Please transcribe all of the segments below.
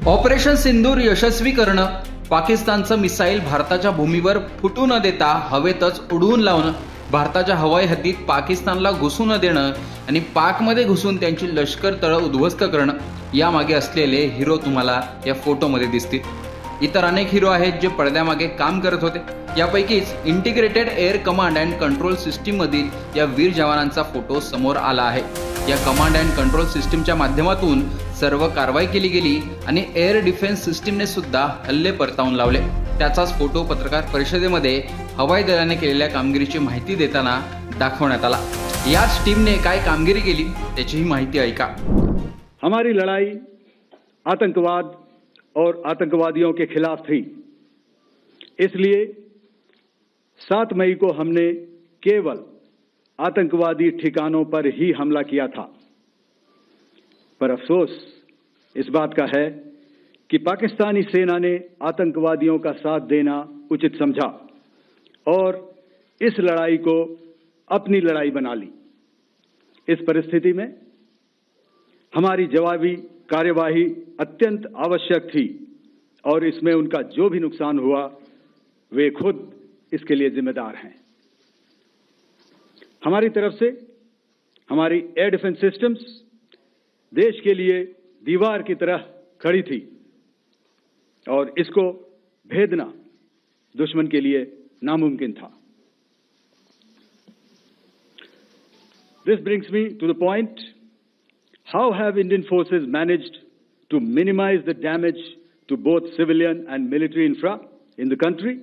Operation सिंदूर यशस्वी करणं, पाकिस्तानचं missile भारताच्या भूमीवर फुटू न देता हवेतच उडवून लावणं, भारताच्या हवाई हद्दीत पाकिस्तानला घुसू न देणं आणि पाकमध्ये घुसून त्यांची लष्कर तळं उद्ध्वस्त करणं, यामागे असलेले हिरो तुम्हाला या फोटोमध्ये दिसतील. इतर अनेक हिरो आहेत जे पडद्यामागे काम करत होते. यापैकीच integrated air command and control सिस्टीममधील या वीर जवानांचा फोटो समोर आला आहे. या कमांड अँड कंट्रोल सिस्टीमच्या माध्यमातून सर्व कारवाई केली गेली आणि एअर डिफेन्स सिस्टीमने सुद्धा हल्ले परतावून लावले. त्याचाच फोटो पत्रकार परिषदेमध्ये हवाई दलाने केलेल्या कामगिरीची माहिती देताना दाखवण्यात आला. याच टीमने काय कामगिरी केली त्याचीही माहिती ऐका. हमारी लड़ाई आतंकवाद और आतंकवादियों के खिलाफ थी. इसलिए 7 मई को हमने केवल आतंकवादी ठिकानों पर ही हमला किया था. पर अफसोस इस बात का है कि पाकिस्तानी सेना ने आतंकवादियों का साथ देना उचित समझा और इस लड़ाई को अपनी लड़ाई बना ली. इस परिस्थिति में हमारी जवाबी कार्यवाही अत्यंत आवश्यक थी और इसमें उनका जो भी नुकसान हुआ वे खुद इसके लिए जिम्मेदार हैं. हमारी तरफ से हमारी एयर डिफेंस सिस्टम्स देश के लिए दीवार की तरह खड़ी थी और इसको भेदना दुश्मन के लिए नामुमकिन था. This brings me to the point, how have Indian forces managed to minimize the damage to both civilian and military infra in the country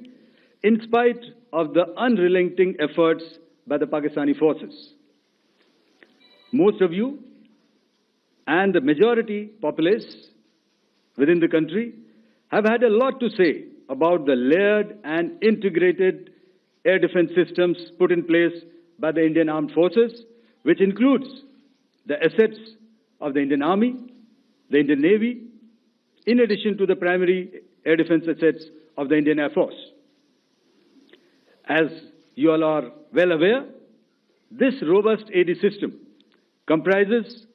in spite of the unrelenting efforts by the Pakistani forces? Most of you and the majority populace within the country have had a lot to say about the layered and integrated air defense systems put in place by the Indian Armed Forces, which includes the assets of the Indian Army, the Indian Navy, in addition to the primary air defense assets of the Indian Air Force. As you all are well aware, this robust AD system comprises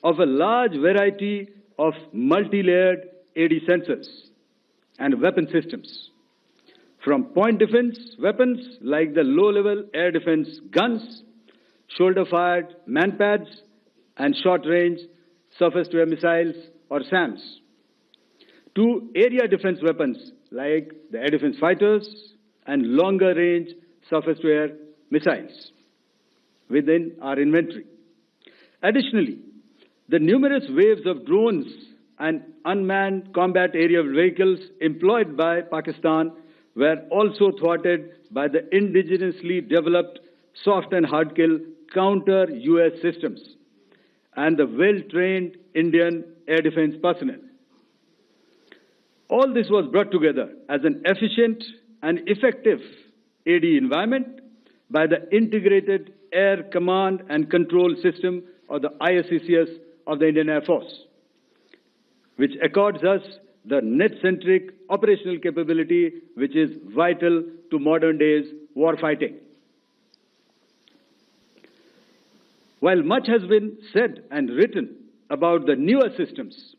of a large variety of multi-layered AD sensors and weapon systems, from point defense weapons like the low-level air defense guns, shoulder-fired manpads, and short-range surface-to-air missiles or SAMs, to area defense weapons like the air defense fighters and longer-range surface-to-air missiles within our inventory. Additionally, the numerous waves of drones and unmanned combat aerial vehicles employed by Pakistan were also thwarted by the indigenously developed soft and hard kill counter-US systems and the well-trained Indian air defense personnel. All this was brought together as an efficient and effective AD environment by the Integrated Air Command and Control System, or the ISCCS of the Indian Air Force, which accords us the net-centric operational capability which is vital to modern days war fighting. While much has been said and written about the newer systems,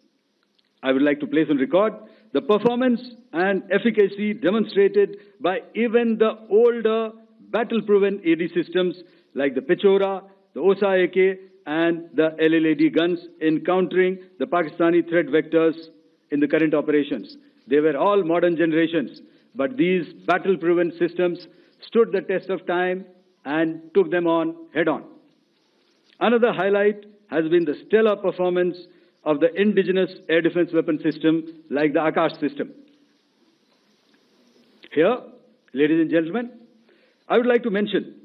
I would like to place on record the performance and efficacy demonstrated by even the older battle-proven AD systems like the Pechora, the Osa AK, and the LLAD guns in countering the Pakistani threat vectors in the current operations. They were all modern generations, but these battle-proven systems stood the test of time and took them on head-on. Another highlight has been the stellar performance of the indigenous air defense weapon system like the Akash system. Here, ladies and gentlemen, I would like to mention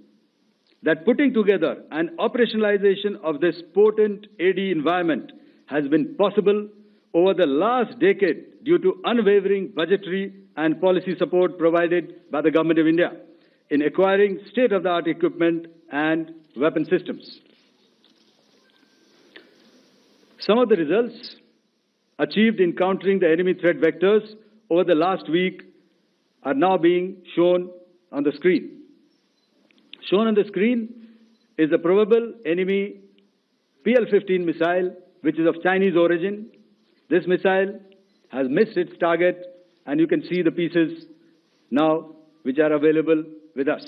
that putting together and operationalization of this potent AD environment has been possible over the last decade due to unwavering budgetary and policy support provided by the Government of India in acquiring state-of-the-art equipment and weapon systems. Some of the results achieved in countering the enemy threat vectors over the last week are now being shown on the screen. Shown on the screen is the probable enemy PL-15 missile, which is of Chinese origin. This missile has missed its target, and you can see the pieces now which are available with us.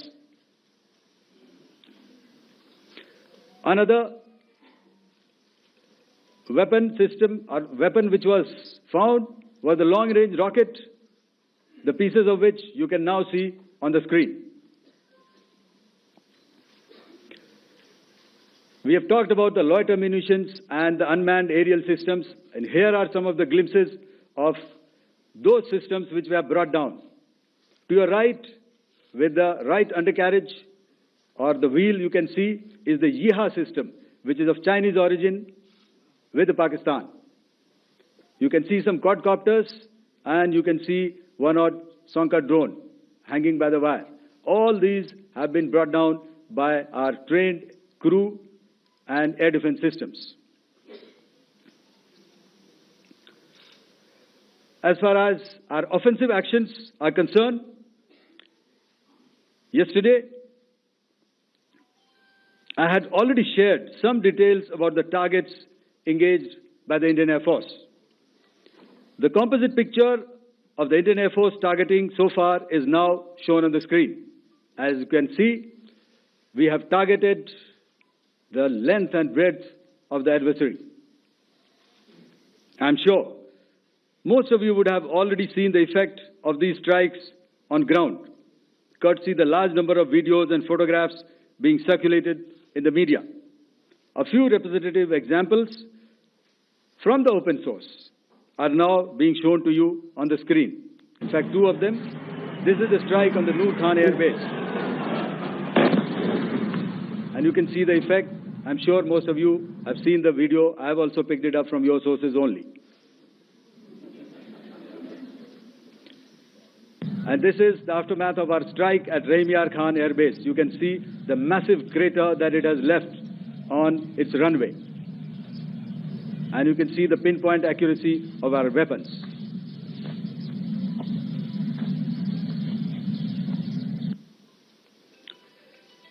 Another weapon system or weapon which was found was the long-range rocket, the pieces of which you can now see on the screen. We have talked about the loiter munitions and the unmanned aerial systems, and here are some of the glimpses of those systems which we have brought down. To your right, with the right undercarriage or the wheel, you can see is the Yeeha system, which is of Chinese origin with Pakistan. You can see some quadcopters, and you can see one odd Sonka drone hanging by the wire. All these have been brought down by our trained crew and air defense systems. As far as our offensive actions are concerned, yesterday I had already shared some details about the targets engaged by the Indian Air Force. The composite picture of the Indian Air Force targeting so far is now shown on the screen. As you can see, we have targeted the length and breadth of the adversary. I'm sure most of you would have already seen the effect of these strikes on ground, courtesy the large number of videos and photographs being circulated in the media. A few representative examples from the open source are now being shown to you on the screen. In fact, two of them. This is the strike on the Noor Khan Air Base. And you can see the effect. I'm sure most of you have seen the video. I have also picked it up from your sources only. And this is the aftermath of our strike at Rahimyar Khan Air Base. You can see the massive crater that it has left on its runway. And you can see the pinpoint accuracy of our weapons.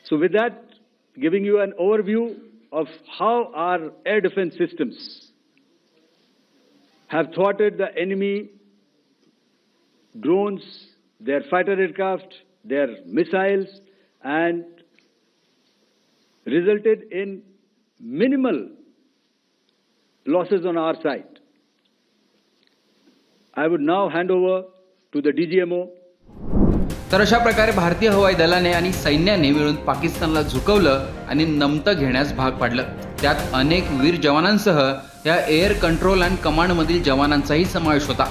So with that, giving you an overview of how our air defense systems have thwarted the enemy drones, their fighter aircraft, their missiles, and resulted in minimal losses on our side. I would now hand over to the DGMO. तर अशा प्रकारे भारतीय हवाई दलाने आणि सैन्याने मिळून पाकिस्तानला झुकवलं आणि नमतं घेण्यास भाग पाडलं. त्यात अनेक वीर जवानांसह या एअर कंट्रोल अँड कमांड मधील जवानांचाही समावेश होता.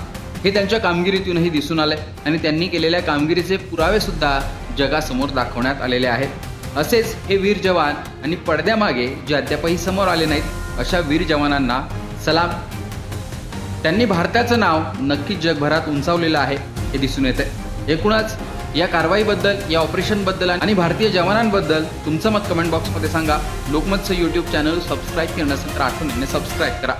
हे त्यांच्या कामगिरीतूनही दिसून आले आणि त्यांनी केलेल्या कामगिरीचे पुरावे सुद्धा जगासमोर दाखवण्यात आलेले आहेत. असेच हे वीर जवान आणि पडद्यामागे जे अद्यापही समोर आले नाहीत अशा वीर जवानांना सलाम. त्यांनी भारताचं नाव नक्कीच जगभरात उंचावलेलं आहे हे दिसून येते. एकूणच या कारवाईबद्दल, या ऑपरेशनबद्दल आणि भारतीय जवानांबद्दल तुमचं मत कमेंट बॉक्समध्ये सांगा. लोकमतचं यूट्यूब चॅनल सबस्क्राईब केलं नसेल तर आठवणीने सबस्क्राईब करा.